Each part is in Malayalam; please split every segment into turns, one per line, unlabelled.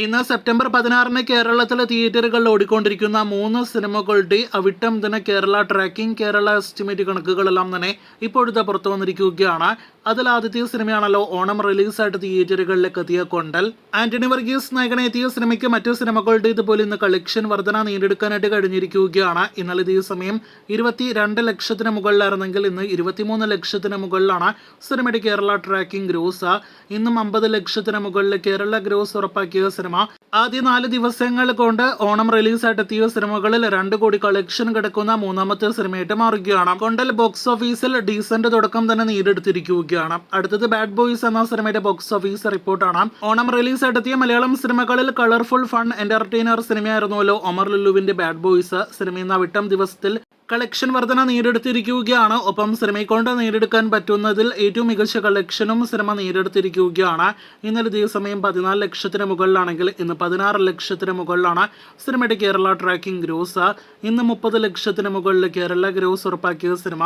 ഇന്ന് സെപ്റ്റംബർ 16 കേരളത്തിലെ തിയേറ്ററുകളിൽ ഓടിക്കൊണ്ടിരിക്കുന്ന 3 സിനിമകളുടെ അവിട്ടം തന്നെ കേരള ട്രാക്കിംഗ്, കേരള എസ്റ്റിമേറ്റ് കണക്കുകളെല്ലാം തന്നെ ഇപ്പോഴത്തെ പുറത്തു വന്നിരിക്കുകയാണ്. അതിൽ ആദ്യത്തെ സിനിമയാണല്ലോ ഓണം റിലീസായിട്ട് തിയേറ്ററുകളിലേക്ക് എത്തിയ കൊണ്ടൽ. ആന്റണി വർഗീസ് നായകനെ എത്തിയ സിനിമയ്ക്ക് മറ്റു സിനിമകളുടെ ഇതുപോലെ ഇന്ന് കളക്ഷൻ വർധന നേടിയെടുക്കാനായിട്ട് കഴിഞ്ഞിരിക്കുകയാണ്. ഇന്നലെ ഇതേ സമയം 22 ലക്ഷത്തിന് മുകളിലായിരുന്നെങ്കിൽ ഇന്ന് 23 ലക്ഷത്തിന് മുകളിലാണ് സിനിമയുടെ കേരള ട്രാക്കിംഗ് ഗ്രോസ്. ഇന്നും 50 ലക്ഷത്തിന് മുകളിൽ കേരള ഗ്രോസ് ഉറപ്പാക്കിയ സിനിമ ആദ്യ 4 ദിവസങ്ങൾ കൊണ്ട് ഓണം റിലീസായിട്ട് എത്തിയ സിനിമകളിൽ 2 കോടി കളക്ഷൻ കിടക്കുന്ന മൂന്നാമത്തെ സിനിമയായിട്ട് മാറുകയാണ്. കൊണ്ടൽ ബോക്സ് ഓഫീസിൽ ഡീസന്റ് തുടക്കം തന്നെ നേടിയെടുത്തിരിക്കുകയാണ്. അടുത്തത് ബാഡ് ബോയ്സ് എന്ന സിനിമയുടെ ബോക്സ് ഓഫീസ് റിപ്പോർട്ടാണ്. ഓണം റിലീസായിട്ട് എത്തിയ മലയാളം സിനിമകളിൽ കളർഫുൾ ഫൺ എന്റർടൈനർ സിനിമയായിരുന്നുവല്ലോ ഒമർ ലുലുവിന്റെ ബാഡ് ബോയ്സ്. സിനിമ ഇന്ന് അവിട്ടം ദിവസത്തിൽ കളക്ഷൻ വർധന നേടിയെടുത്തിരിക്കുകയാണ്. ഒപ്പം സിനിമയെ കൊണ്ട് നേടിയെടുക്കാൻ പറ്റുന്നതിൽ ഏറ്റവും മികച്ച കളക്ഷനും സിനിമ നേടിയെടുത്തിരിക്കുകയാണ്. ഇന്നലെ ഇതേ സമയം 14 ലക്ഷത്തിന് മുകളിലാണെങ്കിൽ ഇന്ന് 16 ലക്ഷത്തിന് മുകളിലാണ് സിനിമയുടെ കേരള ട്രാക്കിംഗ് ഗ്രോസ്. ഇന്ന് 30 ലക്ഷത്തിന് മുകളിൽ കേരള ഗ്രോസ് ഉറപ്പാക്കിയ സിനിമ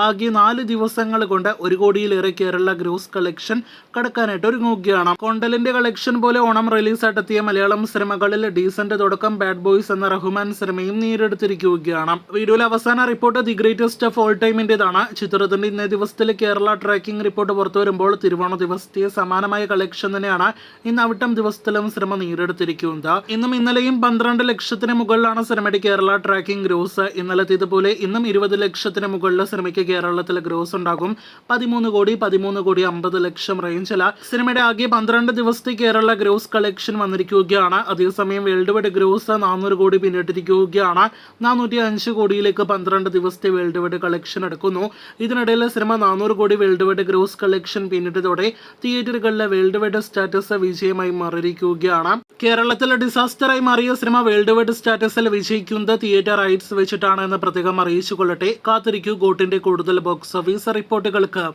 ആകെ 4 ദിവസങ്ങൾ കൊണ്ട് 1 കോടിയിലേറെ കേരള ഗ്രോസ് കളക്ഷൻ കടക്കാനായിട്ട് ഒരുങ്ങുകയാണ്. കൊണ്ടലിന്റെ കളക്ഷൻ പോലെ ഓണം റിലീസായിട്ട് എത്തിയ മലയാളം സിനിമകളിൽ ഡീസന്റ് തുടക്കം ബാഡ് ബോയ്സ് എന്ന റഹ്മാൻ സിനിമയും നേടിയെടുത്തിരിക്കുകയാണ്. വീഡിയോയിൽ അവസാന report the greatest of all ടൈമിന്റേതാണ്. ചിത്രത്തിന്റെ ഇന്നേ ദിവസത്തിൽ കേരള ട്രാക്കിംഗ് റിപ്പോർട്ട് പുറത്തു വരുമ്പോൾ തിരുവോണ ദിവസത്തെ സമാനമായ കളക്ഷൻ തന്നെയാണ് ഇന്ന് അവിട്ടം ദിവസത്തിലും സിനിമ നേടിയെടുത്തിരിക്കുന്നത്. ഇന്നും ഇന്നലെയും 12 ലക്ഷത്തിന് മുകളിലാണ് സിനിമയുടെ കേരള ട്രാക്കിംഗ് ഗ്രോസ്. ഇന്നലത്തെ ഇതുപോലെ ഇന്നും 20 ലക്ഷത്തിന് മുകളിൽ സിനിമയ്ക്ക് കേരളത്തിൽ ഗ്രോസ് ഉണ്ടാകും. 13 കോടി 50 ലക്ഷം റേഞ്ചില സിനിമയുടെ ആകെ 12 ദിവസത്തെ കേരള ഗ്രോസ് കളക്ഷൻ വന്നിരിക്കുകയാണ്. അതേസമയം വേൾഡ് വൈഡ് ഗ്രോസ് 400 കോടി പിന്നിട്ടിരിക്കുകയാണ്. 405 കോടിയിലേക്ക് 12 ദിവസത്തെ വേൾഡ് വൈഡ് കളക്ഷൻ എടുക്കുന്നു. ഇതിനിടയിൽ സിനിമ 400 കോടി വേൾഡ് വൈഡ് ഗ്രോസ് കളക്ഷൻ പിന്നിട്ടതോടെ തിയേറ്ററുകളിലെ വേൾഡ് വൈഡ് സ്റ്റാറ്റസ് വിജയമായി മാറിയിരിക്കുകയാണ്. കേരളത്തിലെ ഡിസാസ്റ്ററായി മാറിയ സിനിമ വേൾഡ് വൈഡ് സ്റ്റാറ്റസിൽ വിജയിക്കുന്നത് തിയേറ്റർ റൈറ്റ്സ് വെച്ചിട്ടാണ് എന്ന് പ്രത്യേകം അറിയിച്ചുകൊള്ളട്ടെ. കാത്തിരിക്കൂ ഗോട്ടിന്റെ കൂടുതൽ ബോക്സ് ഓഫീസ് റിപ്പോർട്ടുകൾക്ക്.